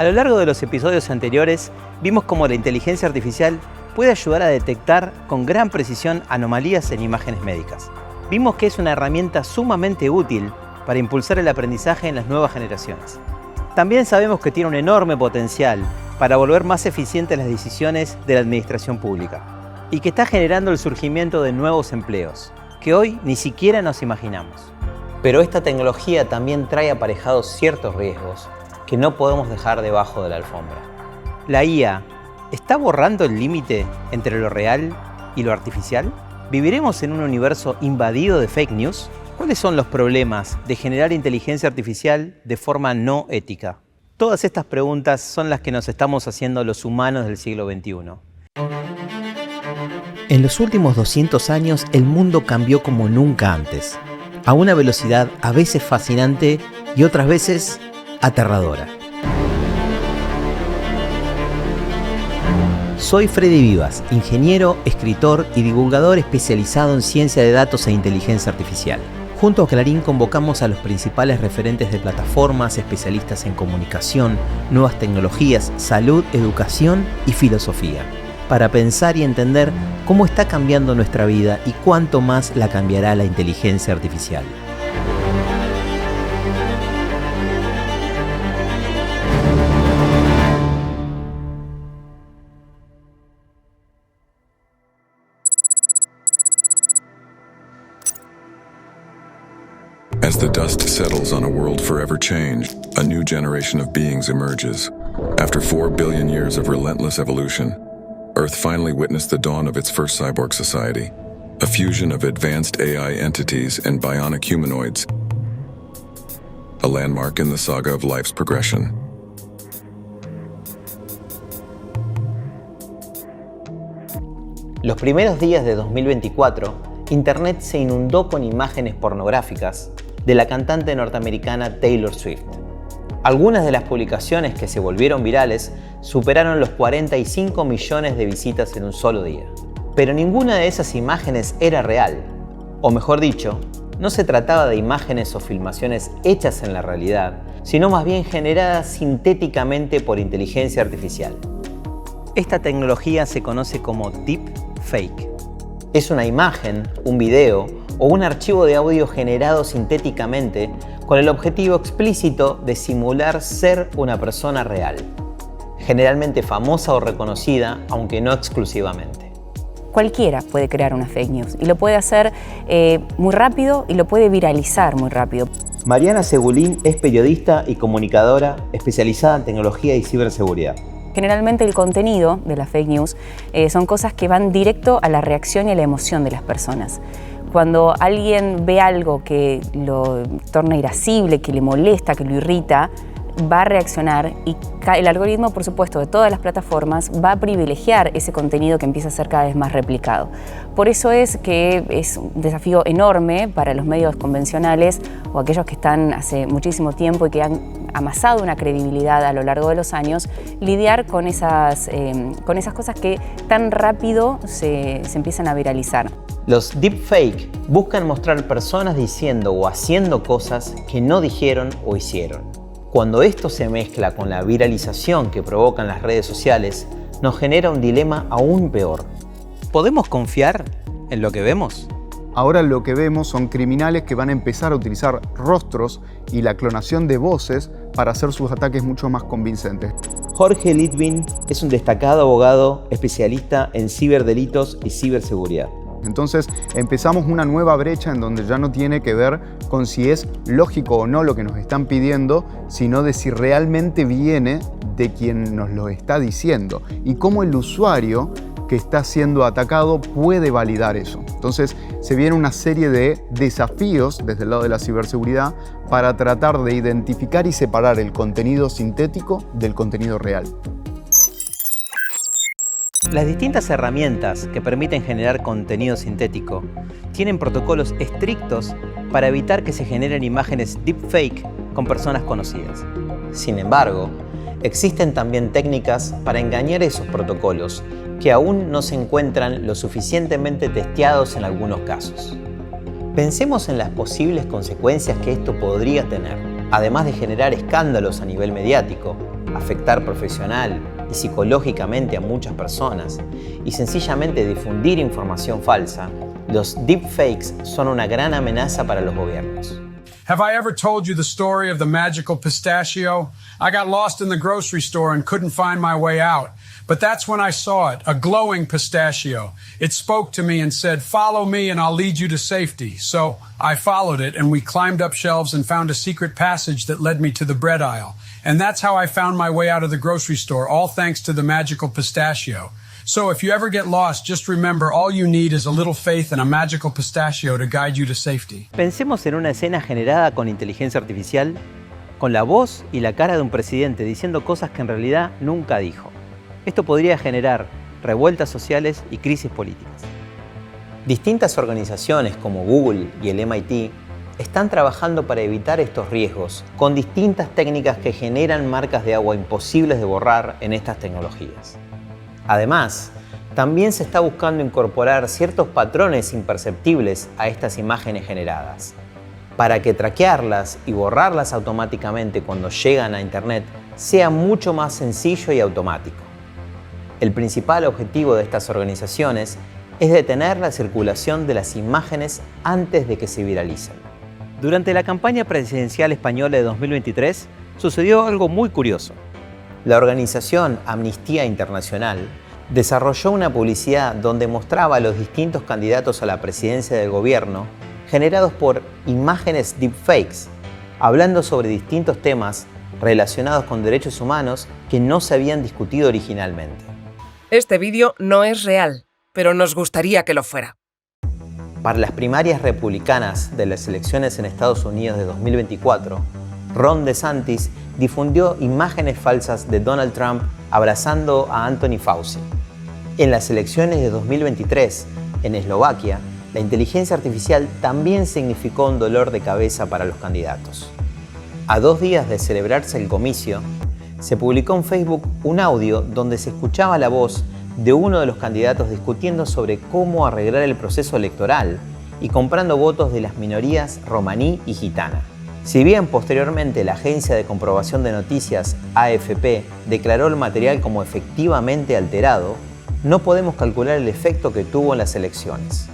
A lo largo de los episodios anteriores, vimos cómo la inteligencia artificial puede ayudar a detectar con gran precisión anomalías en imágenes médicas. Vimos que es una herramienta sumamente útil para impulsar el aprendizaje en las nuevas generaciones. También sabemos que tiene un enorme potencial para volver más eficientes las decisiones de la administración pública y que está generando el surgimiento de nuevos empleos que hoy ni siquiera nos imaginamos. Pero esta tecnología también trae aparejados ciertos riesgos que no podemos dejar debajo de la alfombra. ¿La IA está borrando el límite entre lo real y lo artificial? ¿Viviremos en un universo invadido de fake news? ¿Cuáles son los problemas de generar inteligencia artificial de forma no ética? Todas estas preguntas son las que nos estamos haciendo los humanos del siglo XXI. En los últimos 200 años, el mundo cambió como nunca antes, a una velocidad a veces fascinante y otras veces aterradora. Soy Freddy Vivas, ingeniero, escritor y divulgador especializado en ciencia de datos e inteligencia artificial. Junto a Clarín convocamos a los principales referentes de plataformas, especialistas en comunicación, nuevas tecnologías, salud, educación y filosofía, para pensar y entender cómo está cambiando nuestra vida y cuánto más la cambiará la inteligencia artificial. As the dust settles on a world forever changed, a new generation of beings emerges. After 4 billion years of relentless evolution, Earth finally witnessed the dawn of its first cyborg society, a fusion of advanced AI entities and bionic humanoids, a landmark in the saga of life's progression. Los primeros días de 2024, Internet se inundó con imágenes pornográficas de la cantante norteamericana Taylor Swift. Algunas de las publicaciones que se volvieron virales superaron los 45 millones de visitas en un solo día. Pero ninguna de esas imágenes era real. O mejor dicho, no se trataba de imágenes o filmaciones hechas en la realidad, sino más bien generadas sintéticamente por inteligencia artificial. Esta tecnología se conoce como deepfake. Es una imagen, un video o un archivo de audio generado sintéticamente con el objetivo explícito de simular ser una persona real, generalmente famosa o reconocida, aunque no exclusivamente. Cualquiera puede crear una fake news y lo puede hacer muy rápido y lo puede viralizar muy rápido. Mariana Segulín es periodista y comunicadora especializada en tecnología y ciberseguridad. Generalmente el contenido de la fake news son cosas que van directo a la reacción y a la emoción de las personas. Cuando alguien ve algo que lo torna irascible, que le molesta, que lo irrita, va a reaccionar y el algoritmo, por supuesto, de todas las plataformas va a privilegiar ese contenido que empieza a ser cada vez más replicado. Por eso es que es un desafío enorme para los medios convencionales o aquellos que están hace muchísimo tiempo y que han amasado una credibilidad a lo largo de los años, lidiar con esas cosas que tan rápido se empiezan a viralizar. Los deepfake buscan mostrar personas diciendo o haciendo cosas que no dijeron o hicieron. Cuando esto se mezcla con la viralización que provocan las redes sociales, nos genera un dilema aún peor. ¿Podemos confiar en lo que vemos? Ahora lo que vemos son criminales que van a empezar a utilizar rostros y la clonación de voces para hacer sus ataques mucho más convincentes. Jorge Litvin es un destacado abogado especialista en ciberdelitos y ciberseguridad. Entonces empezamos una nueva brecha en donde ya no tiene que ver con si es lógico o no lo que nos están pidiendo, sino de si realmente viene de quien nos lo está diciendo y cómo el usuario que está siendo atacado puede validar eso. Entonces se viene una serie de desafíos desde el lado de la ciberseguridad para tratar de identificar y separar el contenido sintético del contenido real. Las distintas herramientas que permiten generar contenido sintético tienen protocolos estrictos para evitar que se generen imágenes deepfake con personas conocidas. Sin embargo, existen también técnicas para engañar esos protocolos que aún no se encuentran lo suficientemente testeados en algunos casos. Pensemos en las posibles consecuencias que esto podría tener. Además de generar escándalos a nivel mediático, afectar profesional y psicológicamente a muchas personas y sencillamente difundir información falsa, los deepfakes son una gran amenaza para los gobiernos. Have I ever told you the story of the magical pistachio? I got lost in the grocery store and couldn't find my way out. But that's when I saw it, a glowing pistachio. It spoke to me and said, "Follow me and I'll lead you to safety." So I followed it and we climbed up shelves and found a secret passage that led me to the bread aisle. And that's how I found my way out of the grocery store, all thanks to the magical pistachio. So if you ever get lost, just remember all you need is a little faith and a magical pistachio to guide you to safety. Pensemos en una escena generada con inteligencia artificial, con la voz y la cara de un presidente diciendo cosas que en realidad nunca dijo. Esto podría generar revueltas sociales y crisis políticas. Distintas organizaciones como Google y el MIT están trabajando para evitar estos riesgos con distintas técnicas que generan marcas de agua imposibles de borrar en estas tecnologías. Además, también se está buscando incorporar ciertos patrones imperceptibles a estas imágenes generadas, para que traquearlas y borrarlas automáticamente cuando llegan a Internet sea mucho más sencillo y automático. El principal objetivo de estas organizaciones es detener la circulación de las imágenes antes de que se viralicen. Durante la campaña presidencial española de 2023 sucedió algo muy curioso. La organización Amnistía Internacional desarrolló una publicidad donde mostraba a los distintos candidatos a la presidencia del gobierno generados por imágenes deepfakes, hablando sobre distintos temas relacionados con derechos humanos que no se habían discutido originalmente. Este vídeo no es real, pero nos gustaría que lo fuera. Para las primarias republicanas de las elecciones en Estados Unidos de 2024, Ron DeSantis difundió imágenes falsas de Donald Trump abrazando a Anthony Fauci. En las elecciones de 2023, en Eslovaquia, la inteligencia artificial también significó un dolor de cabeza para los candidatos. A 2 días de celebrarse el comicio, se publicó en Facebook un audio donde se escuchaba la voz de uno de los candidatos discutiendo sobre cómo arreglar el proceso electoral y comprando votos de las minorías romaní y gitana. Si bien posteriormente la agencia de comprobación de noticias AFP declaró el material como efectivamente alterado, no podemos calcular el efecto que tuvo en las elecciones.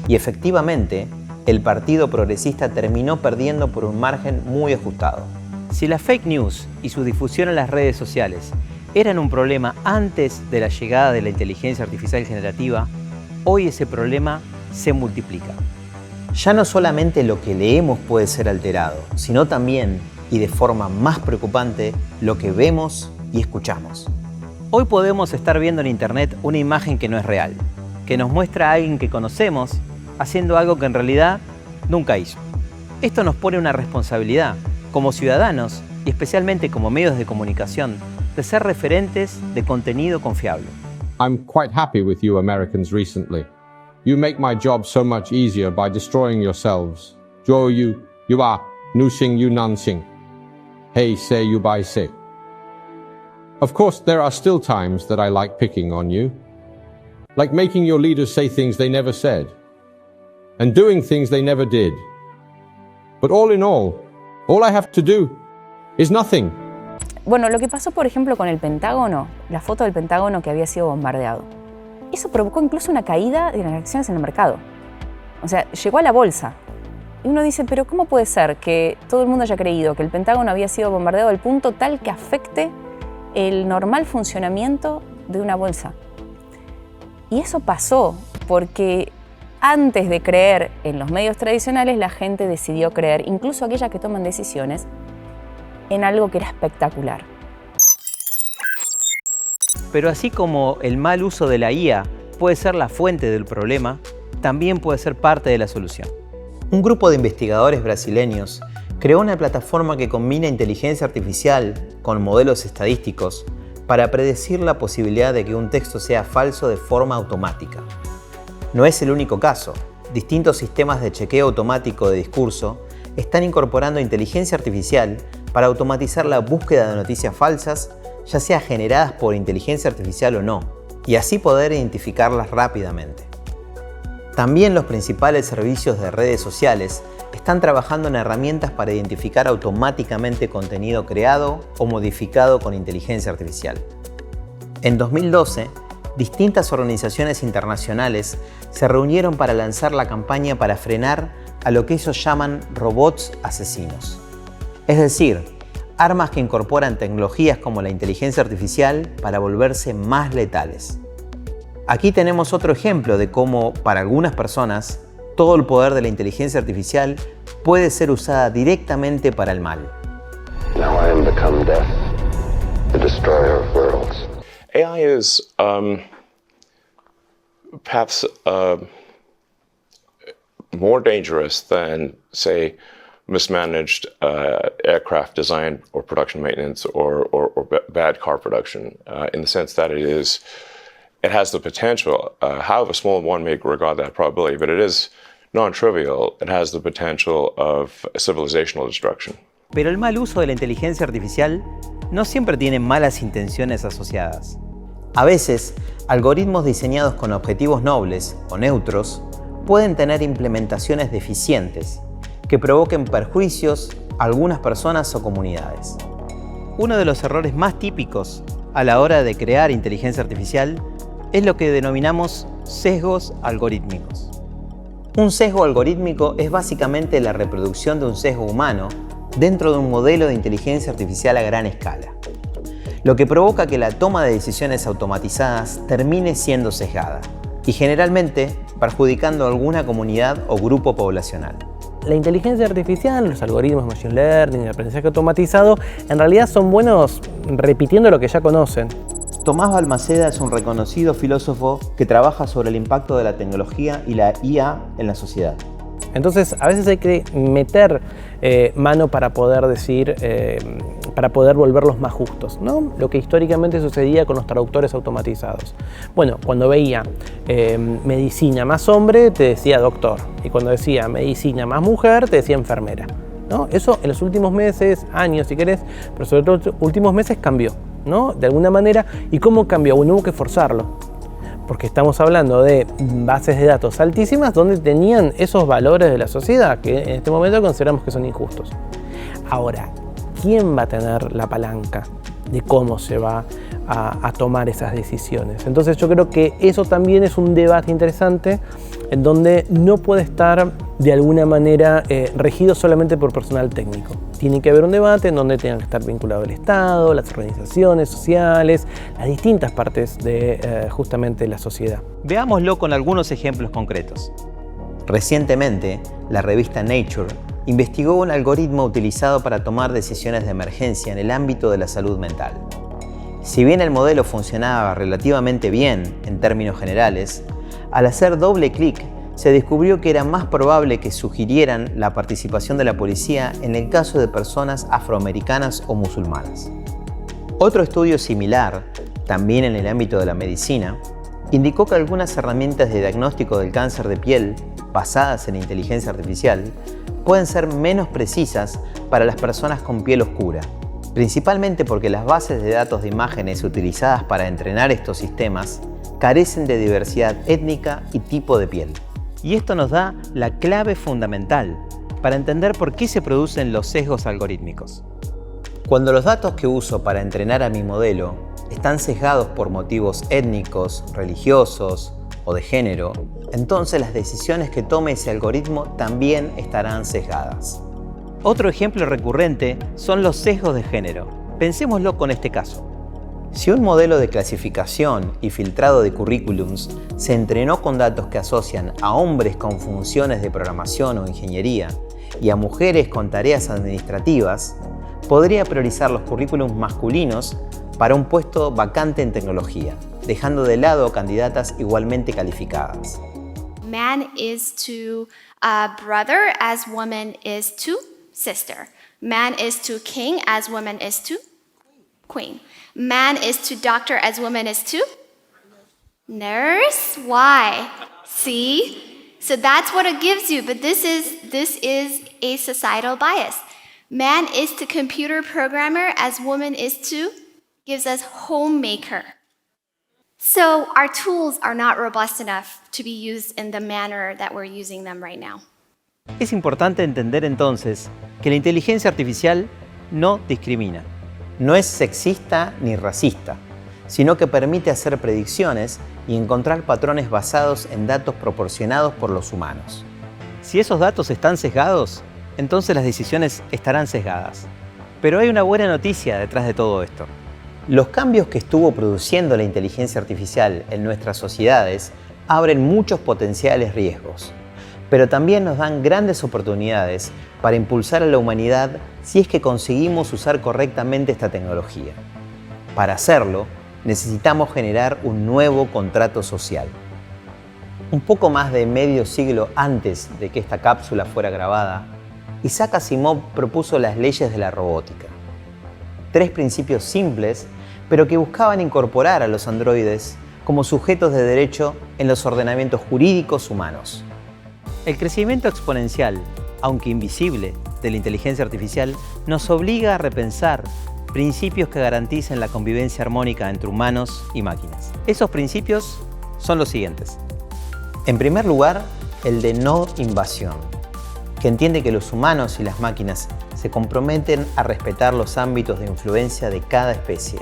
Y efectivamente, el Partido Progresista terminó perdiendo por un margen muy ajustado. Si la fake news y su difusión en las redes sociales eran un problema antes de la llegada de la inteligencia artificial generativa, hoy ese problema se multiplica. Ya no solamente lo que leemos puede ser alterado, sino también, y de forma más preocupante, lo que vemos y escuchamos. Hoy podemos estar viendo en Internet una imagen que no es real, que nos muestra a alguien que conocemos haciendo algo que en realidad nunca hizo. Esto nos pone una responsabilidad, como ciudadanos y especialmente como medios de comunicación, de ser referentes de contenido confiable. I'm quite happy with you Americans recently. You make my job so much easier by destroying yourselves. Jo you are, nu xing you nan xing. Hey say you bai say. Of course, there are still times that I like picking on you. Like making your leaders say things they never said. And doing things they never did. But all in all I have to do is nothing. Bueno, lo que pasó, por ejemplo, con el Pentágono, la foto del Pentágono que había sido bombardeado, eso provocó incluso una caída de las acciones en el mercado. O sea, llegó a la bolsa. Y uno dice, pero ¿cómo puede ser que todo el mundo haya creído que el Pentágono había sido bombardeado al punto tal que afecte el normal funcionamiento de una bolsa? Y eso pasó porque antes de creer en los medios tradicionales, la gente decidió creer, incluso aquellas que toman decisiones, en algo que era espectacular. Pero así como el mal uso de la IA puede ser la fuente del problema, también puede ser parte de la solución. Un grupo de investigadores brasileños creó una plataforma que combina inteligencia artificial con modelos estadísticos para predecir la posibilidad de que un texto sea falso de forma automática. No es el único caso. Distintos sistemas de chequeo automático de discurso están incorporando inteligencia artificial para automatizar la búsqueda de noticias falsas, ya sea generadas por inteligencia artificial o no, y así poder identificarlas rápidamente. También los principales servicios de redes sociales están trabajando en herramientas para identificar automáticamente contenido creado o modificado con inteligencia artificial. En 2012, distintas organizaciones internacionales se reunieron para lanzar la campaña para frenar a lo que ellos llaman robots asesinos. Es decir, armas que incorporan tecnologías como la inteligencia artificial para volverse más letales. Aquí tenemos otro ejemplo de cómo, para algunas personas, todo el poder de la inteligencia artificial puede ser usada directamente para el mal. Now I am become death, the destroyer of worlds. AI is perhaps more dangerous than, say, mismanaged aircraft design or production maintenance or bad car production, in the sense that it has the potential, however small one may regard that probability, but it is non-trivial. It has the potential of civilizational destruction. Pero el mal uso de la inteligencia artificial no siempre tiene malas intenciones asociadas. A veces, algoritmos diseñados con objetivos nobles o neutros pueden tener implementaciones deficientes que provoquen perjuicios a algunas personas o comunidades. Uno de los errores más típicos a la hora de crear inteligencia artificial es lo que denominamos sesgos algorítmicos. Un sesgo algorítmico es básicamente la reproducción de un sesgo humano dentro de un modelo de inteligencia artificial a gran escala, lo que provoca que la toma de decisiones automatizadas termine siendo sesgada y generalmente perjudicando a alguna comunidad o grupo poblacional. La inteligencia artificial, los algoritmos machine learning, el aprendizaje automatizado, en realidad son buenos repitiendo lo que ya conocen. Tomás Balmaceda es un reconocido filósofo que trabaja sobre el impacto de la tecnología y la IA en la sociedad. Entonces, a veces hay que meter mano para poder decir, para poder volverlos más justos, ¿no? Lo que históricamente sucedía con los traductores automatizados. Bueno, cuando veía medicina más hombre, te decía doctor. Y cuando decía medicina más mujer, te decía enfermera, ¿no? Eso en los últimos meses, años si querés, pero sobre todo los últimos meses cambió, ¿no? De alguna manera. ¿Y cómo cambió? Bueno, hubo que forzarlo. Porque estamos hablando de bases de datos altísimas donde tenían esos valores de la sociedad que en este momento consideramos que son injustos. Ahora, ¿quién va a tener la palanca de cómo se va a tomar esas decisiones? Entonces yo creo que eso también es un debate interesante en donde no puede estar de alguna manera regido solamente por personal técnico. Tiene que haber un debate en donde tenga que estar vinculado el Estado, las organizaciones sociales, las distintas partes de justamente la sociedad. Veámoslo con algunos ejemplos concretos. Recientemente, la revista Nature investigó un algoritmo utilizado para tomar decisiones de emergencia en el ámbito de la salud mental. Si bien el modelo funcionaba relativamente bien en términos generales, al hacer doble clic se descubrió que era más probable que sugirieran la participación de la policía en el caso de personas afroamericanas o musulmanas. Otro estudio similar, también en el ámbito de la medicina, indicó que algunas herramientas de diagnóstico del cáncer de piel, basadas en inteligencia artificial, pueden ser menos precisas para las personas con piel oscura, principalmente porque las bases de datos de imágenes utilizadas para entrenar estos sistemas carecen de diversidad étnica y tipo de piel. Y esto nos da la clave fundamental para entender por qué se producen los sesgos algorítmicos. Cuando los datos que uso para entrenar a mi modelo están sesgados por motivos étnicos, religiosos o de género, entonces las decisiones que tome ese algoritmo también estarán sesgadas. Otro ejemplo recurrente son los sesgos de género. Pensémoslo con este caso. Si un modelo de clasificación y filtrado de currículums se entrenó con datos que asocian a hombres con funciones de programación o ingeniería y a mujeres con tareas administrativas, podría priorizar los currículums masculinos para un puesto vacante en tecnología, dejando de lado candidatas igualmente calificadas. Man is to brother as woman is to sister. Man is to king as woman is to queen. Man is to doctor as woman is to nurse. Why? See? So that's what it gives you, but this is a societal bias. Man is to computer programmer as woman is to gives us homemaker. So our tools are not robust enough to be used in the manner that we're using them right now. Es importante entender entonces que la inteligencia artificial no discrimina. No es sexista ni racista, sino que permite hacer predicciones y encontrar patrones basados en datos proporcionados por los humanos. Si esos datos están sesgados, entonces las decisiones estarán sesgadas. Pero hay una buena noticia detrás de todo esto. Los cambios que estuvo produciendo la inteligencia artificial en nuestras sociedades abren muchos potenciales riesgos, pero también nos dan grandes oportunidades para impulsar a la humanidad si es que conseguimos usar correctamente esta tecnología. Para hacerlo, necesitamos generar un nuevo contrato social. Un poco más de medio siglo antes de que esta cápsula fuera grabada, Isaac Asimov propuso las leyes de la robótica. 3 principios simples, pero que buscaban incorporar a los androides como sujetos de derecho en los ordenamientos jurídicos humanos. El crecimiento exponencial, aunque invisible, de la inteligencia artificial nos obliga a repensar principios que garanticen la convivencia armónica entre humanos y máquinas. Esos principios son los siguientes. En primer lugar, el de no invasión, que entiende que los humanos y las máquinas se comprometen a respetar los ámbitos de influencia de cada especie.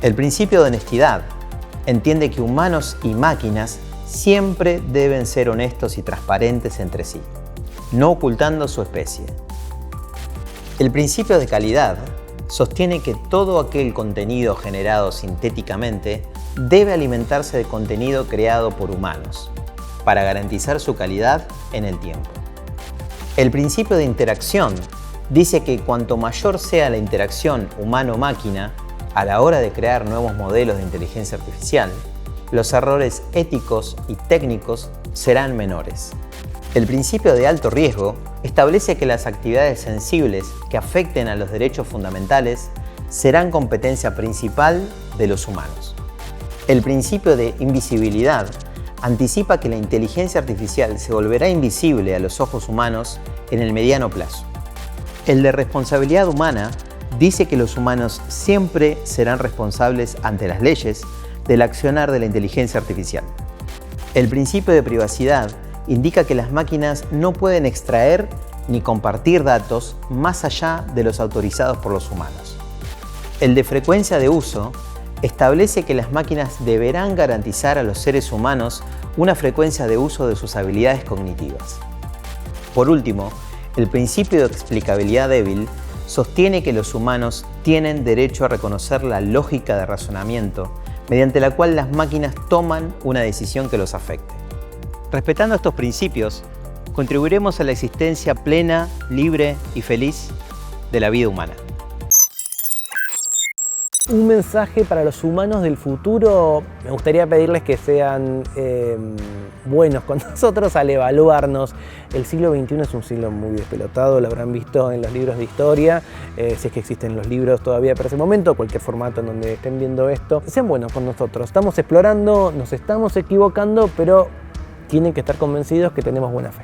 El principio de honestidad entiende que humanos y máquinas siempre deben ser honestos y transparentes entre sí, no ocultando su especie. El principio de calidad sostiene que todo aquel contenido generado sintéticamente debe alimentarse de contenido creado por humanos, para garantizar su calidad en el tiempo. El principio de interacción dice que cuanto mayor sea la interacción humano-máquina a la hora de crear nuevos modelos de inteligencia artificial, los errores éticos y técnicos serán menores. El principio de alto riesgo establece que las actividades sensibles que afecten a los derechos fundamentales serán competencia principal de los humanos. El principio de invisibilidad anticipa que la inteligencia artificial se volverá invisible a los ojos humanos en el mediano plazo. El de responsabilidad humana dice que los humanos siempre serán responsables ante las leyes del accionar de la inteligencia artificial. El principio de privacidad indica que las máquinas no pueden extraer ni compartir datos más allá de los autorizados por los humanos. El de frecuencia de uso establece que las máquinas deberán garantizar a los seres humanos una frecuencia de uso de sus habilidades cognitivas. Por último, el principio de explicabilidad débil sostiene que los humanos tienen derecho a reconocer la lógica de razonamiento mediante la cual las máquinas toman una decisión que los afecte. Respetando estos principios, contribuiremos a la existencia plena, libre y feliz de la vida humana. Un mensaje para los humanos del futuro. Me gustaría pedirles que sean buenos con nosotros al evaluarnos. El siglo XXI es un siglo muy despelotado, lo habrán visto en los libros de historia, si es que existen los libros todavía para ese momento, cualquier formato en donde estén viendo esto. Sean buenos con nosotros, estamos explorando, nos estamos equivocando, pero tienen que estar convencidos que tenemos buena fe.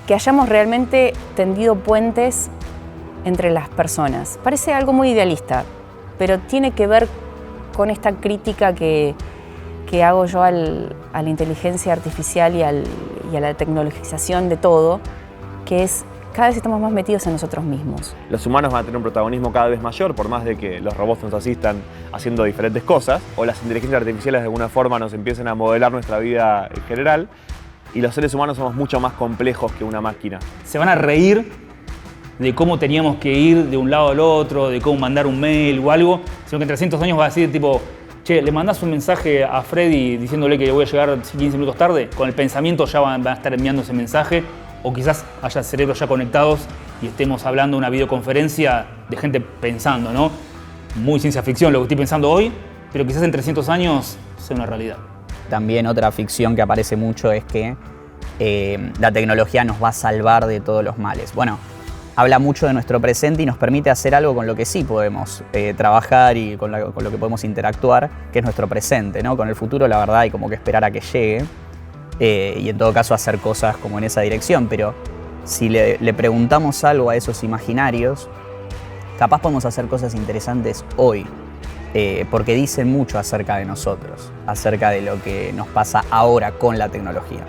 Que hayamos realmente tendido puentes entre las personas. Parece algo muy idealista, pero tiene que ver con esta crítica que hago yo a la inteligencia artificial y a la tecnologización de todo, que es cada vez estamos más metidos en nosotros mismos. Los humanos van a tener un protagonismo cada vez mayor, por más de que los robots nos asistan haciendo diferentes cosas, o las inteligencias artificiales de alguna forma nos empiecen a modelar nuestra vida en general, y los seres humanos somos mucho más complejos que una máquina. Se van a reír de cómo teníamos que ir de un lado al otro, de cómo mandar un mail o algo, sino que en 300 años va a decir tipo, che, le mandás un mensaje a Freddy diciéndole que voy a llegar 15 minutos tarde, con el pensamiento ya van a estar enviando ese mensaje, o quizás haya cerebros ya conectados y estemos hablando de una videoconferencia de gente pensando, ¿no? Muy ciencia ficción lo que estoy pensando hoy, pero quizás en 300 años sea una realidad. También otra ficción que aparece mucho es que la tecnología nos va a salvar de todos los males. Bueno, habla mucho de nuestro presente y nos permite hacer algo con lo que sí podemos trabajar y con lo que podemos interactuar, que es nuestro presente, ¿no? Con el futuro, la verdad, hay como que esperar a que llegue y en todo caso hacer cosas como en esa dirección, pero si le preguntamos algo a esos imaginarios, capaz podemos hacer cosas interesantes hoy, porque dicen mucho acerca de nosotros, acerca de lo que nos pasa ahora con la tecnología.